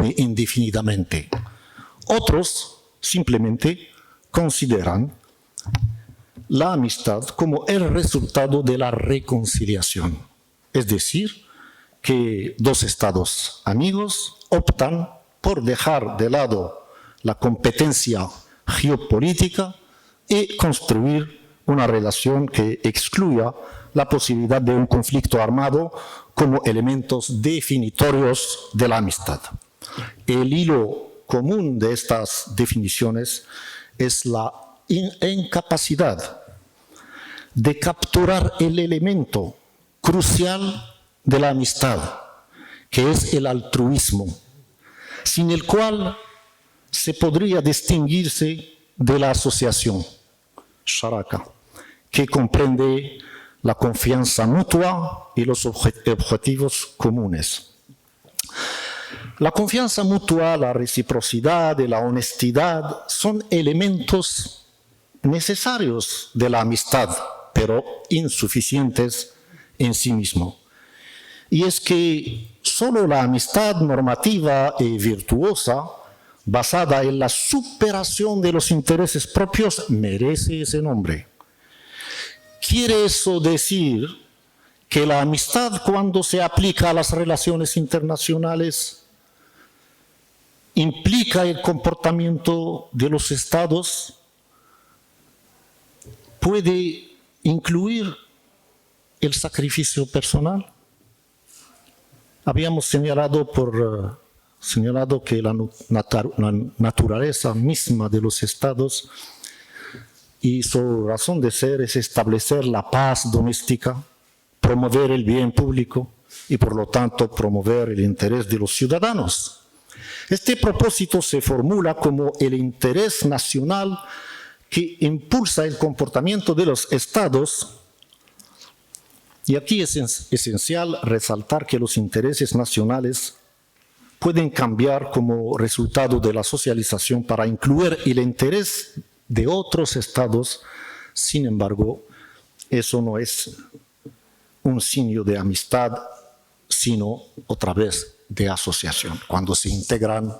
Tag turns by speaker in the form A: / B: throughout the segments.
A: continúe indefinidamente. Otros simplemente consideran la amistad como el resultado de la reconciliación. Es decir, que dos estados amigos optan por dejar de lado la competencia geopolítica y construir una relación que excluya la posibilidad de un conflicto armado como elementos definitorios de la amistad. El hilo común de estas definiciones es la incapacidad de capturar el elemento crucial de la amistad, que es el altruismo, sin el cual se podría distinguirse de la asociación, sharaka, que comprende la confianza mutua y los objetivos comunes. La confianza mutua, la reciprocidad y la honestidad son elementos necesarios de la amistad, pero insuficientes en sí mismos. Y es que solo la amistad normativa y virtuosa, basada en la superación de los intereses propios, merece ese nombre. ¿Quiere eso decir que la amistad, cuando se aplica a las relaciones internacionales, implica el comportamiento de los estados? ¿Puede incluir el sacrificio personal? Habíamos señalado que la naturaleza misma de los estados y su razón de ser es establecer la paz doméstica, promover el bien público y por lo tanto promover el interés de los ciudadanos. Este propósito se formula como el interés nacional que impulsa el comportamiento de los estados. Y aquí es esencial resaltar que los intereses nacionales pueden cambiar como resultado de la socialización para incluir el interés de otros estados. Sin embargo, eso no es un signo de amistad, sino otra vez de asociación, cuando se integran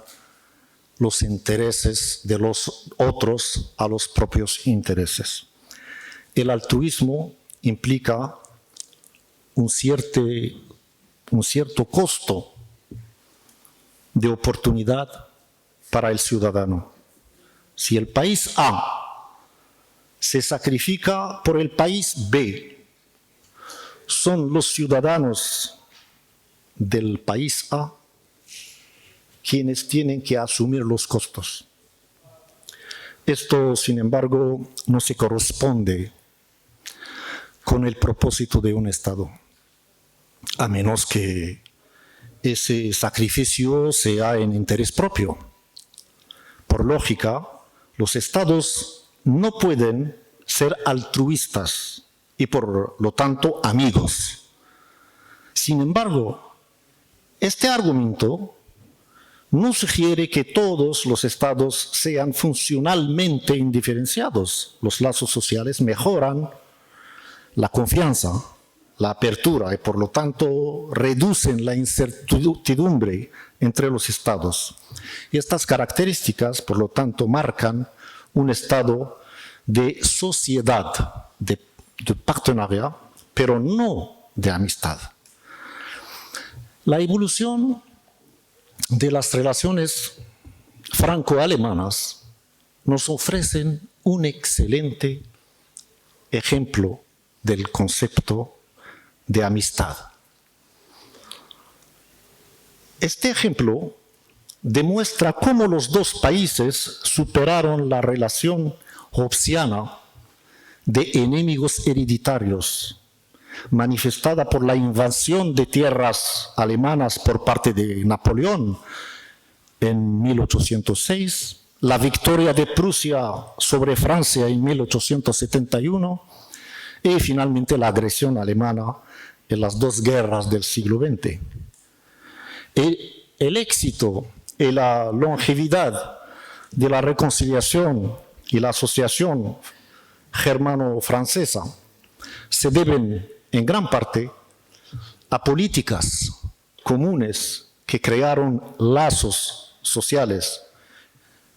A: los intereses de los otros a los propios intereses. El altruismo implica un cierto costo de oportunidad para el ciudadano. Si el país A se sacrifica por el país B, son los ciudadanos del país A quienes tienen que asumir los costos. Esto, sin embargo, no se corresponde con el propósito de un Estado, a menos que ese sacrificio sea en interés propio. Por lógica, los Estados no pueden ser altruistas y por lo tanto amigos. Sin embargo, este argumento no sugiere que todos los estados sean funcionalmente indiferenciados. Los lazos sociales mejoran la confianza, la apertura y por lo tanto reducen la incertidumbre entre los estados. Y estas características, por lo tanto, marcan un estado de sociedad, de partenariat, pero no de amistad. La evolución de las relaciones franco-alemanas nos ofrecen un excelente ejemplo del concepto de amistad. Este ejemplo demuestra cómo los dos países superaron la relación hobbesiana de enemigos hereditarios, manifestada por la invasión de tierras alemanas por parte de Napoleón en 1806, la victoria de Prusia sobre Francia en 1871 y finalmente la agresión alemana en las dos guerras del siglo XX. El éxito y la longevidad de la reconciliación y la asociación germano-francesa se deben en gran parte a políticas comunes que crearon lazos sociales.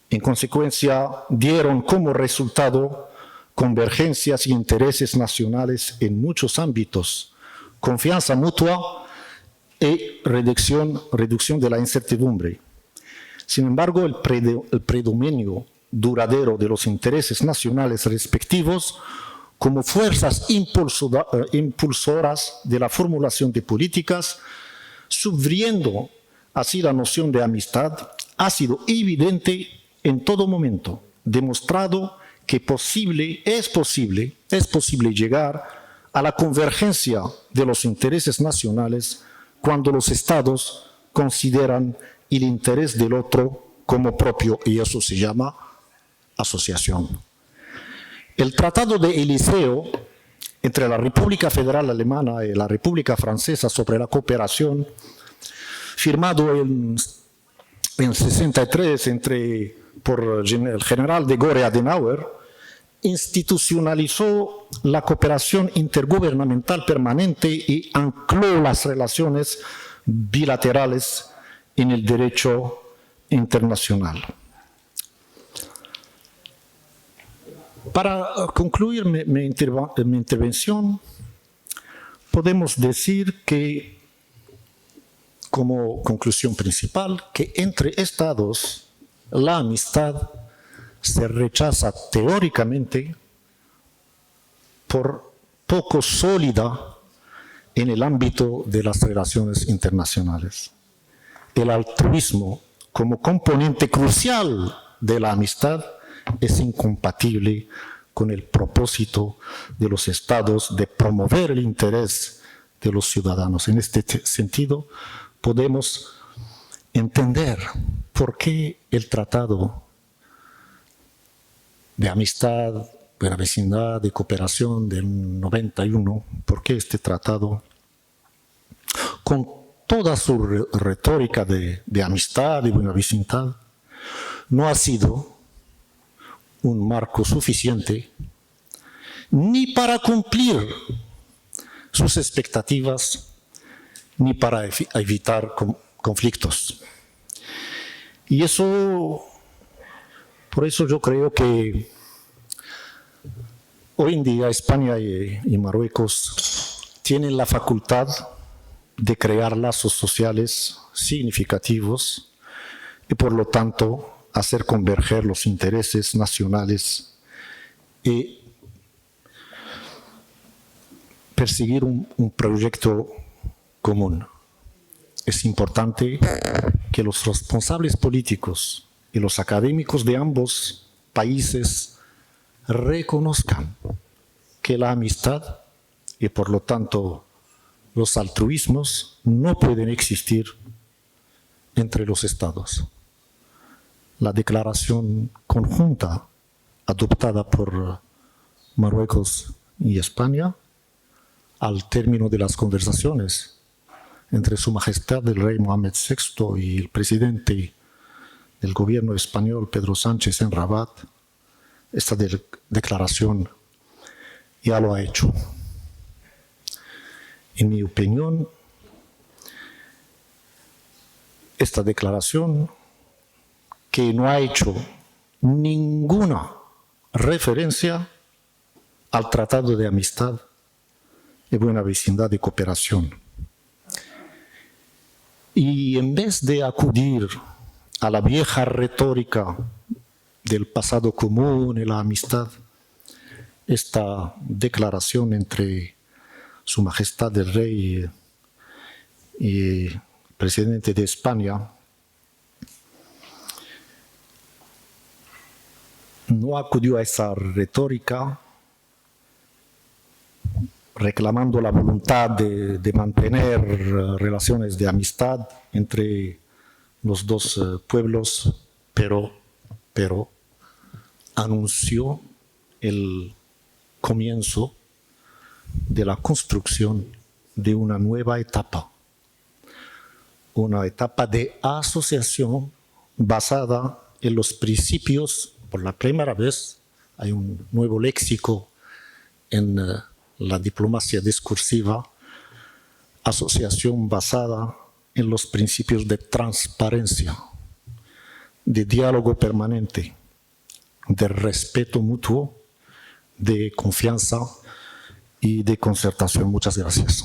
A: En consecuencia, dieron como resultado convergencias y intereses nacionales en muchos ámbitos, confianza mutua y reducción de la incertidumbre. Sin embargo, el predominio duradero de los intereses nacionales respectivos como fuerzas impulsoras de la formulación de políticas, subvirtiendo así la noción de amistad, ha sido evidente en todo momento, demostrado que es posible llegar a la convergencia de los intereses nacionales cuando los estados consideran el interés del otro como propio, y eso se llama asociación. El Tratado de Eliseo entre la República Federal Alemana y la República Francesa sobre la cooperación, firmado en 63 por el general de Gaulle y Adenauer, institucionalizó la cooperación intergubernamental permanente y ancló las relaciones bilaterales en el derecho internacional. Para concluir mi intervención, podemos decir que, como conclusión principal, que entre estados la amistad se rechaza teóricamente por poco sólida en el ámbito de las relaciones internacionales. El altruismo como componente crucial de la amistad es incompatible con el propósito de los estados de promover el interés de los ciudadanos. En este sentido, podemos entender por qué el Tratado de Amistad, Buena Vecindad y Cooperación del 91, por qué este tratado, con toda su retórica de amistad y buena vecindad, no ha sido un marco suficiente ni para cumplir sus expectativas ni para evitar conflictos. Y por eso yo creo que hoy en día España y Marruecos tienen la facultad de crear lazos sociales significativos y por lo tanto hacer converger los intereses nacionales y perseguir un proyecto común. Es importante que los responsables políticos y los académicos de ambos países reconozcan que la amistad y por lo tanto los altruismos no pueden existir entre los estados. La declaración conjunta adoptada por Marruecos y España al término de las conversaciones entre Su Majestad el Rey Mohamed VI y el presidente del gobierno español Pedro Sánchez en Rabat, esta declaración ya lo ha hecho. En mi opinión, esta declaración, que no ha hecho ninguna referencia al Tratado de Amistad y Buena Vecindad y Cooperación. Y en vez de acudir a la vieja retórica del pasado común y la amistad, esta declaración entre Su Majestad el Rey y el presidente de España no acudió a esa retórica reclamando la voluntad de mantener relaciones de amistad entre los dos pueblos, pero anunció el comienzo de la construcción de una nueva etapa de asociación basada en los principios. Por la primera vez hay un nuevo léxico en la diplomacia discursiva, asociación basada en los principios de transparencia, de diálogo permanente, de respeto mutuo, de confianza y de concertación. Muchas gracias.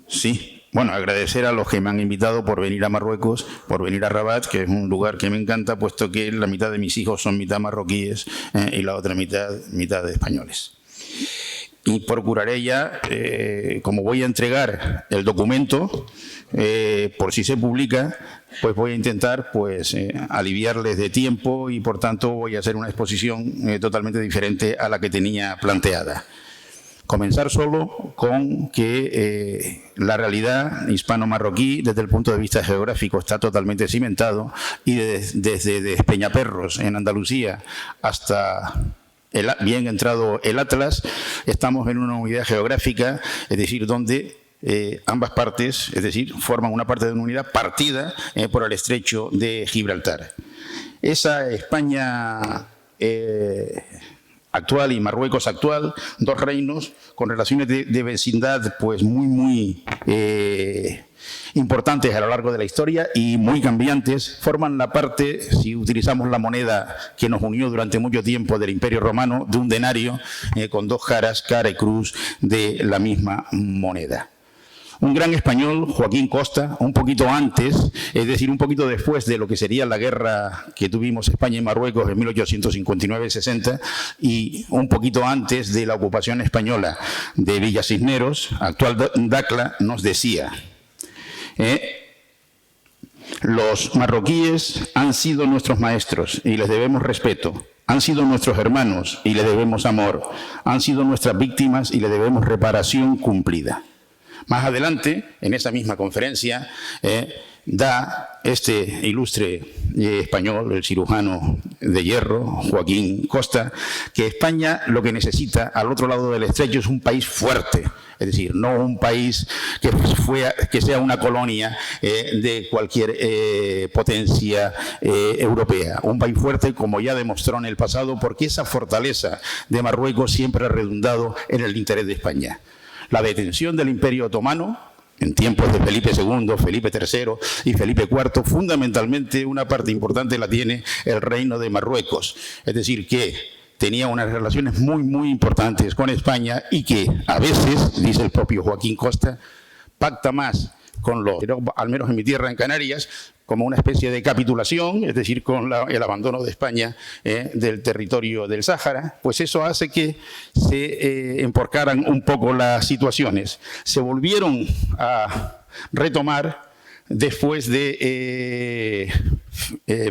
B: Sí, bueno, agradecer a los que me han invitado por venir a Marruecos, por venir a Rabat, que es un lugar que me encanta, puesto que la mitad de mis hijos son mitad marroquíes y la otra mitad de españoles. Y procuraré ya, como voy a entregar el documento, por si se publica, pues voy a intentar aliviarles de tiempo y por tanto voy a hacer una exposición totalmente diferente a la que tenía planteada. Comenzar solo con que la realidad hispano-marroquí desde el punto de vista geográfico está totalmente cimentado y desde Despeñaperros en Andalucía hasta bien entrado el Atlas, estamos en una unidad geográfica, es decir, donde ambas partes, es decir, forman una parte de una unidad partida por el estrecho de Gibraltar. Esa España actual y Marruecos actual, dos reinos con relaciones de vecindad pues muy importantes a lo largo de la historia y muy cambiantes, forman la parte, si utilizamos la moneda que nos unió durante mucho tiempo del Imperio Romano, de un denario con dos caras, cara y cruz de la misma moneda. Un gran español, Joaquín Costa, un poquito antes, es decir, un poquito después de lo que sería la guerra que tuvimos España y Marruecos en 1859-60 y un poquito antes de la ocupación española de Villa Cisneros, actual Dacla, nos decía: los marroquíes han sido nuestros maestros y les debemos respeto. Han sido nuestros hermanos y les debemos amor. Han sido nuestras víctimas y les debemos reparación cumplida. Más adelante, en esa misma conferencia, da este ilustre español, el cirujano de hierro, Joaquín Costa, que España lo que necesita al otro lado del estrecho es un país fuerte, es decir, no un país que sea una colonia de cualquier potencia europea. Un país fuerte, como ya demostró en el pasado, porque esa fortaleza de Marruecos siempre ha redundado en el interés de España. La detención del Imperio Otomano, en tiempos de Felipe II, Felipe III y Felipe IV, fundamentalmente una parte importante la tiene el Reino de Marruecos. Es decir, que tenía unas relaciones muy importantes con España y que a veces, dice el propio Joaquín Costa, pacta más con los, al menos en mi tierra, en Canarias, como una especie de capitulación, es decir, con el abandono de España del territorio del Sáhara, pues eso hace que se emporcaran un poco las situaciones. Se volvieron a retomar después de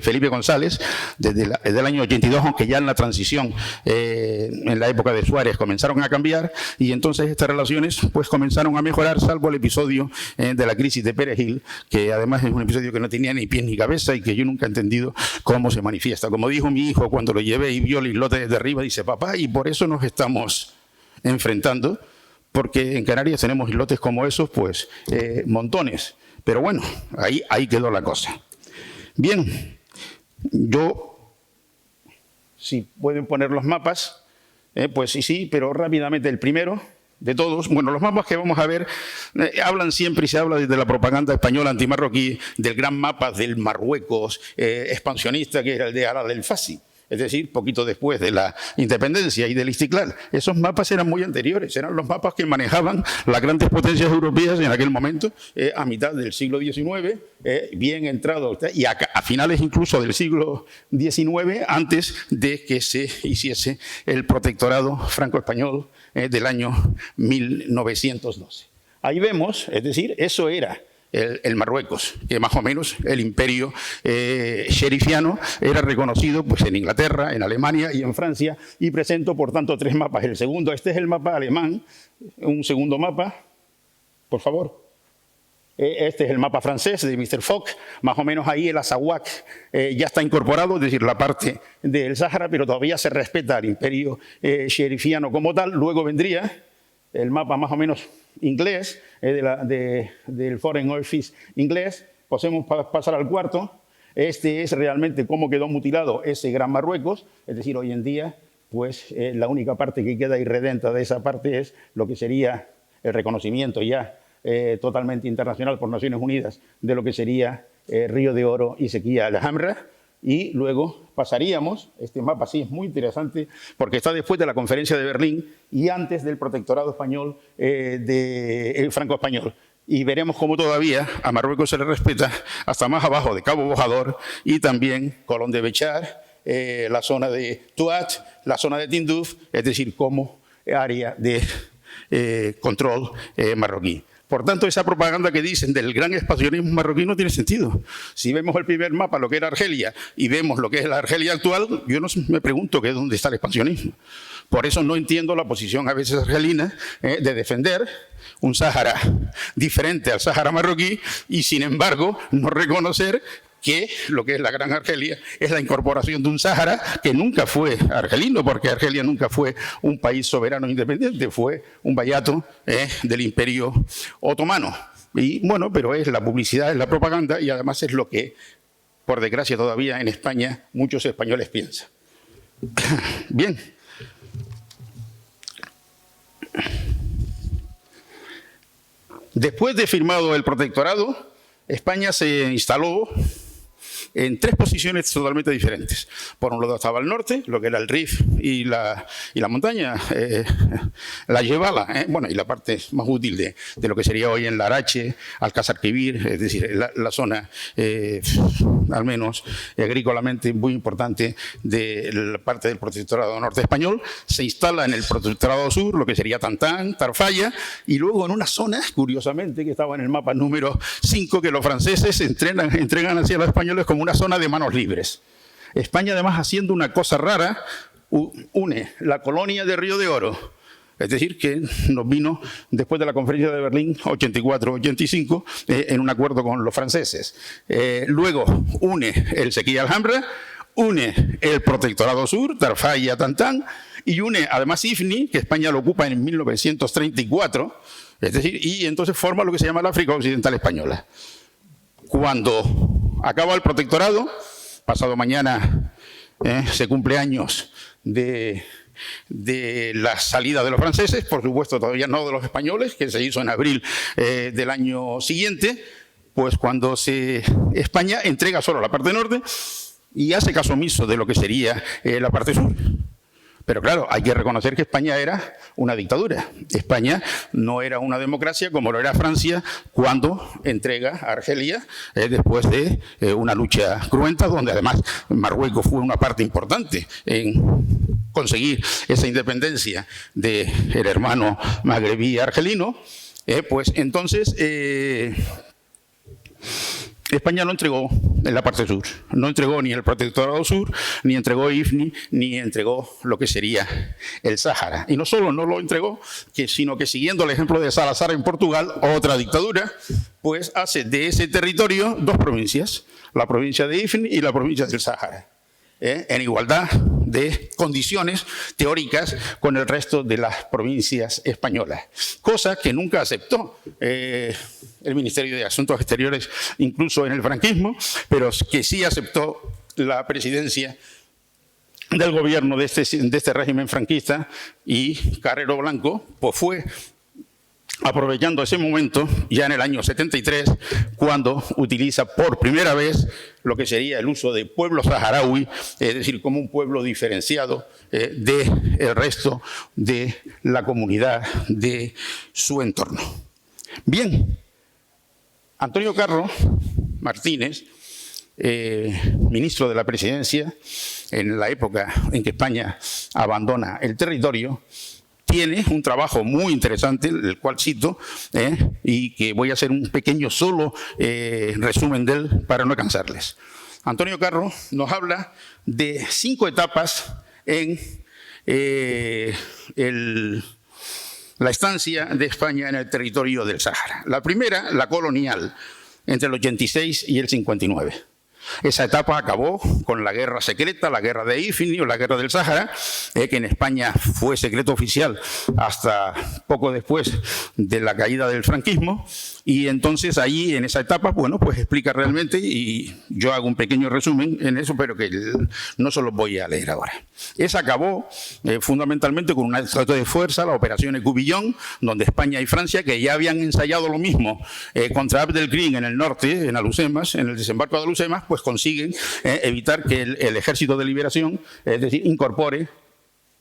B: Felipe González, desde el año 82, aunque ya en la transición, en la época de Suárez, comenzaron a cambiar y entonces estas relaciones pues comenzaron a mejorar, salvo el episodio de la crisis de Perejil, que además es un episodio que no tenía ni pies ni cabeza y que yo nunca he entendido cómo se manifiesta. Como dijo mi hijo cuando lo llevé y vio el islote desde arriba, dice: papá, y por eso nos estamos enfrentando, porque en Canarias tenemos islotes como esos, pues montones. Pero bueno, ahí quedó la cosa. Bien, si pueden poner los mapas, pues sí, pero rápidamente el primero de todos. Bueno, los mapas que vamos a ver hablan siempre y se habla desde la propaganda española antimarroquí del gran mapa del Marruecos expansionista que era el de Alal el Fassi. Es decir, poquito después de la independencia y del Istiklal. Esos mapas eran muy anteriores, eran los mapas que manejaban las grandes potencias europeas en aquel momento, a mitad del siglo XIX, bien entrado, y a finales incluso del siglo XIX, antes de que se hiciese el protectorado franco-español del año 1912. Ahí vemos, es decir, eso era el Marruecos, que más o menos el imperio sherifiano era reconocido pues, en Inglaterra, en Alemania y en Francia, y presento por tanto tres mapas. El segundo, este es el mapa alemán, un segundo mapa, por favor. Este es el mapa francés de Mr. Fogg, más o menos ahí el Azawak ya está incorporado, es decir, la parte del Sáhara, pero todavía se respeta al imperio sherifiano como tal. Luego vendría el mapa más o menos inglés, del Foreign Office inglés. Podemos pasar al cuarto. Este es realmente cómo quedó mutilado ese Gran Marruecos, es decir, hoy en día, pues la única parte que queda irredenta de esa parte es lo que sería el reconocimiento ya totalmente internacional por Naciones Unidas de lo que sería Río de Oro y Sequía Alhambra. Y luego pasaríamos, este mapa sí es muy interesante porque está después de la Conferencia de Berlín y antes del protectorado español, franco-español. Y veremos cómo todavía a Marruecos se le respeta hasta más abajo de Cabo Bojador y también Colón de Bechar, la zona de Tuat, la zona de Tinduf, es decir, como área de control marroquí. Por tanto, esa propaganda que dicen del gran expansionismo marroquí no tiene sentido. Si vemos el primer mapa, lo que era Argelia, y vemos lo que es la Argelia actual, yo no me pregunto que dónde está el expansionismo. Por eso no entiendo la posición a veces argelina de defender un Sáhara diferente al Sáhara marroquí y, sin embargo, no reconocer que lo que es la Gran Argelia es la incorporación de un Sáhara que nunca fue argelino, porque Argelia nunca fue un país soberano independiente, fue un vallato del Imperio Otomano. Y bueno, pero es la publicidad, es la propaganda y además es lo que, por desgracia todavía en España, muchos españoles piensan. Bien. Después de firmado el protectorado, España se instaló en tres posiciones totalmente diferentes. Por un lado estaba el norte, lo que era el Rif y la montaña, la Yebala, bueno, y la parte más útil de lo que sería hoy en Larache, Alcázar Quibir, es decir, la zona, al menos agrícolamente muy importante de la parte del protectorado norte español. Se instala en el protectorado sur, lo que sería Tantán, Tarfaya, y luego en una zona, curiosamente, que estaba en el mapa número 5, que los franceses entregan hacia los españoles como una zona de manos libres. España, además, haciendo una cosa rara, une la colonia de Río de Oro, es decir, que nos vino después de la Conferencia de Berlín 84-85 en un acuerdo con los franceses. Luego une el Sequía Alhambra, une el Protectorado Sur, Tarfaya, Tantán, y une además Ifni, que España lo ocupa en 1934, es decir, y entonces forma lo que se llama la África Occidental Española. Cuando acaba el protectorado, pasado mañana se cumple años de la salida de los franceses, por supuesto todavía no de los españoles, que se hizo en abril del año siguiente, pues cuando España entrega solo la parte norte y hace caso omiso de lo que sería la parte sur. Pero claro, hay que reconocer que España era una dictadura. España no era una democracia como lo era Francia cuando entrega a Argelia después de una lucha cruenta, donde además Marruecos fue una parte importante en conseguir esa independencia del hermano magrebí argelino. Pues entonces España no entregó en la parte sur, no entregó ni el Protectorado Sur, ni entregó Ifni, ni entregó lo que sería el Sáhara. Y no solo no lo entregó, sino que siguiendo el ejemplo de Salazar en Portugal, otra dictadura, pues hace de ese territorio dos provincias, la provincia de Ifni y la provincia del Sáhara, en igualdad de condiciones teóricas con el resto de las provincias españolas, cosa que nunca aceptó el Ministerio de Asuntos Exteriores, incluso en el franquismo, pero que sí aceptó la presidencia del gobierno de este régimen franquista, y Carrero Blanco pues fue aprovechando ese momento, ya en el año 73, cuando utiliza por primera vez lo que sería el uso de pueblo saharaui, es decir, como un pueblo diferenciado del resto de la comunidad de su entorno. Bien, Antonio Carro Martínez, ministro de la Presidencia, en la época en que España abandona el territorio, tiene un trabajo muy interesante, el cual cito, y que voy a hacer un pequeño solo resumen de él para no cansarles. Antonio Carro nos habla de 5 etapas en la estancia de España en el territorio del Sáhara. La primera, la colonial, entre el 86 y el 59. Esa etapa acabó con la guerra secreta, la guerra de Ifni o la guerra del Sáhara, que en España fue secreto oficial hasta poco después de la caída del franquismo. Y entonces ahí, en esa etapa, bueno, pues explica realmente, y yo hago un pequeño resumen en eso, pero que no se los voy a leer ahora. Esa acabó fundamentalmente con un acto de fuerza, la operación Ecubillón, donde España y Francia, que ya habían ensayado lo mismo contra Abdelkrim en el norte, en Alhucemas, en el desembarco de Alhucemas, pues consiguen evitar que el Ejército de Liberación, es decir, incorpore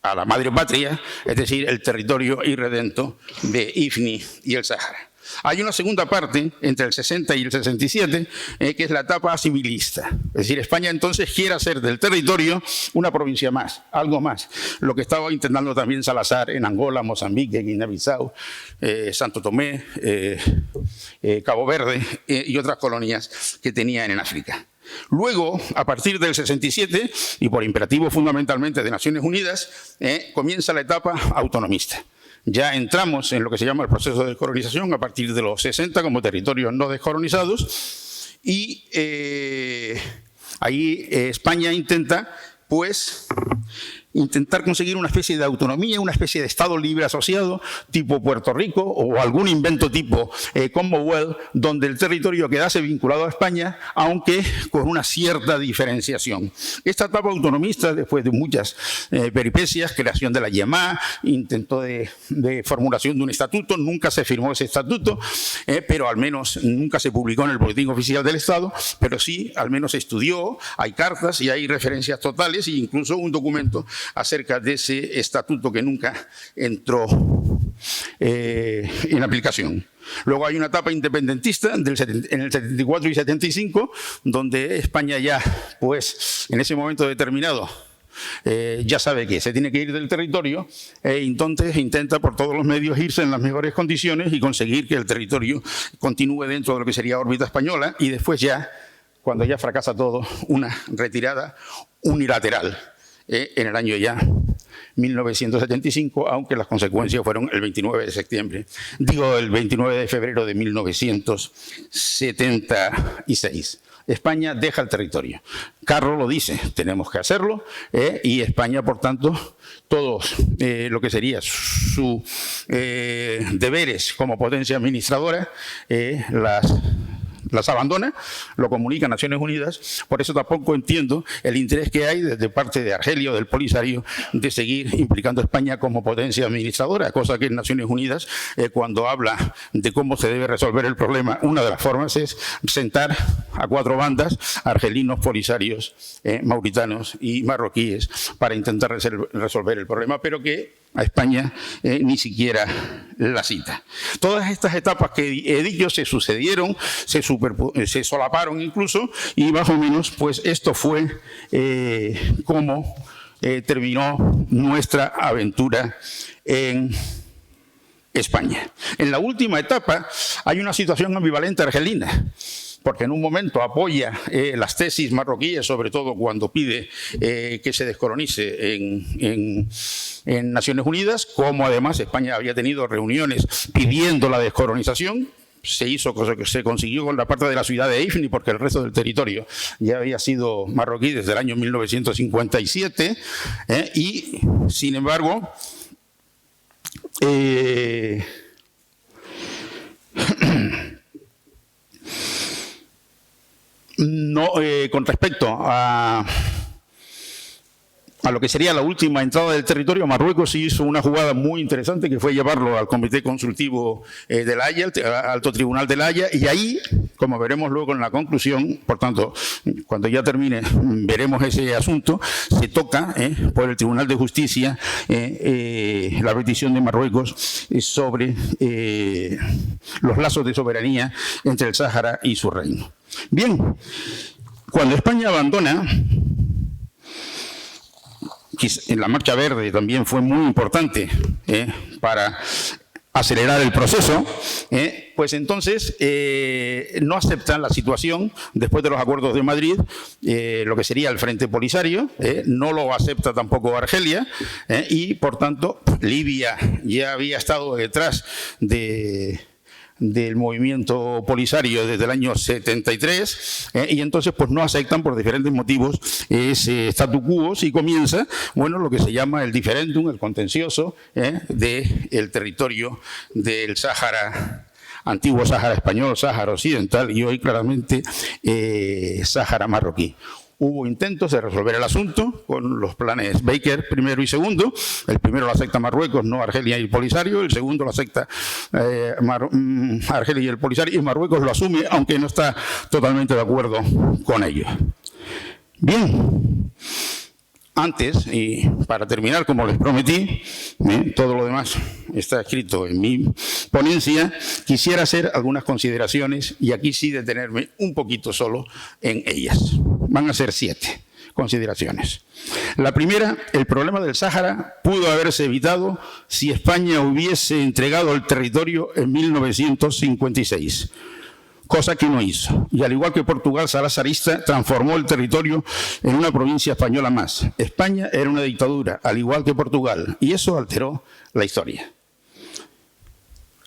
B: a la madre patria, es decir, el territorio irredento de Ifni y el Sáhara. Hay una segunda parte, entre el 60 y el 67, que es la etapa civilista. Es decir, España entonces quiere hacer del territorio una provincia más, algo más. Lo que estaba intentando también Salazar en Angola, Mozambique, Guinea-Bissau, Santo Tomé, Cabo Verde y otras colonias que tenían en África. Luego, a partir del 67, y por imperativo fundamentalmente de Naciones Unidas, comienza la etapa autonomista. Ya entramos en lo que se llama el proceso de descolonización a partir de los 60 como territorios no descolonizados, y ahí España intenta, pues, conseguir una especie de autonomía, una especie de Estado libre asociado, tipo Puerto Rico, o algún invento tipo Commonwealth, donde el territorio quedase vinculado a España, aunque con una cierta diferenciación. Esta etapa autonomista, después de muchas peripecias, creación de la YEMA, intento de formulación de un estatuto, nunca se firmó ese estatuto, pero al menos nunca se publicó en el Boletín Oficial del Estado, pero sí, al menos se estudió, hay cartas y hay referencias totales, e incluso un documento acerca de ese estatuto que nunca entró en aplicación. Luego hay una etapa independentista en el 74 y 75, donde España ya, pues, en ese momento determinado, ya sabe que se tiene que ir del territorio, entonces intenta por todos los medios irse en las mejores condiciones y conseguir que el territorio continúe dentro de lo que sería órbita española, y después ya, cuando ya fracasa todo, una retirada unilateral en el año ya 1975, aunque las consecuencias fueron el 29 de septiembre, digo el 29 de febrero de 1976. España deja el territorio. Carlos lo dice, tenemos que hacerlo, y España, por tanto, todos lo que sería sus deberes como potencia administradora, las abandona, lo comunica a Naciones Unidas. Por eso tampoco entiendo el interés que hay desde parte de Argelia o del Polisario de seguir implicando a España como potencia administradora, cosa que en Naciones Unidas, cuando habla de cómo se debe resolver el problema, una de las formas es sentar a cuatro bandas, argelinos, polisarios, mauritanos y marroquíes, para intentar resolver el problema, pero que a España ni siquiera la cita. Todas estas etapas que he dicho se sucedieron, se solaparon incluso, y más o menos pues esto fue como terminó nuestra aventura en España. En la última etapa hay una situación ambivalente argelina, porque en un momento apoya las tesis marroquíes, sobre todo cuando pide que se descolonice en Naciones Unidas, como además España había tenido reuniones pidiendo la descolonización. Se hizo, cosa que se consiguió con la parte de la ciudad de Ifni, porque el resto del territorio ya había sido marroquí desde el año 1957, y sin embargo no, con respecto a lo que sería la última entrada del territorio, Marruecos sí hizo una jugada muy interesante, que fue llevarlo al Comité Consultivo de La Haya, al Alto Tribunal de La Haya, y ahí, como veremos luego en la conclusión, por tanto, cuando ya termine, veremos ese asunto, se toca por el Tribunal de Justicia la petición de Marruecos sobre los lazos de soberanía entre el Sáhara y su reino. Bien, cuando España abandona, en la Marcha Verde también fue muy importante para acelerar el proceso, pues entonces no aceptan la situación después de los acuerdos de Madrid, lo que sería el Frente Polisario, no lo acepta tampoco Argelia, y por tanto Libia ya había estado detrás de del movimiento Polisario desde el año 73, y entonces pues no aceptan por diferentes motivos ese statu quo y comienza, bueno, lo que se llama el diferéndum, el contencioso del territorio del Sáhara, antiguo Sáhara español, Sáhara occidental y hoy claramente Sáhara marroquí. Hubo intentos de resolver el asunto con los planes Baker primero y segundo. El primero lo acepta Marruecos, no Argelia y el Polisario. El segundo lo acepta Argelia y el Polisario. Y Marruecos lo asume, aunque no está totalmente de acuerdo con ello. Bien. Antes, y para terminar, como les prometí, todo lo demás está escrito en mi ponencia, quisiera hacer algunas consideraciones y aquí sí detenerme un poquito solo en ellas. Van a ser 7 consideraciones. La primera, el problema del Sáhara pudo haberse evitado si España hubiese entregado el territorio en 1956. Cosa que no hizo. Y al igual que Portugal salazarista, transformó el territorio en una provincia española más. España era una dictadura, al igual que Portugal, y eso alteró la historia.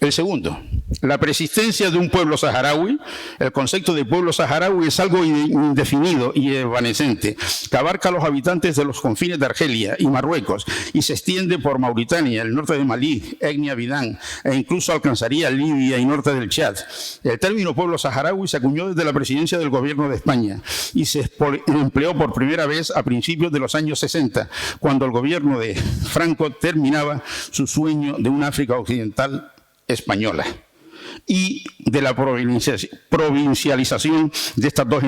B: El segundo, la persistencia de un pueblo saharaui. El concepto de pueblo saharaui es algo indefinido y evanescente, que abarca a los habitantes de los confines de Argelia y Marruecos y se extiende por Mauritania, el norte de Malí, Etnia Bidán, e incluso alcanzaría Libia y norte del Chad. El término pueblo saharaui se acuñó desde la presidencia del gobierno de España y se empleó por primera vez a principios de los años 60, cuando el gobierno de Franco terminaba su sueño de una África occidental española y de la provincialización de estas dos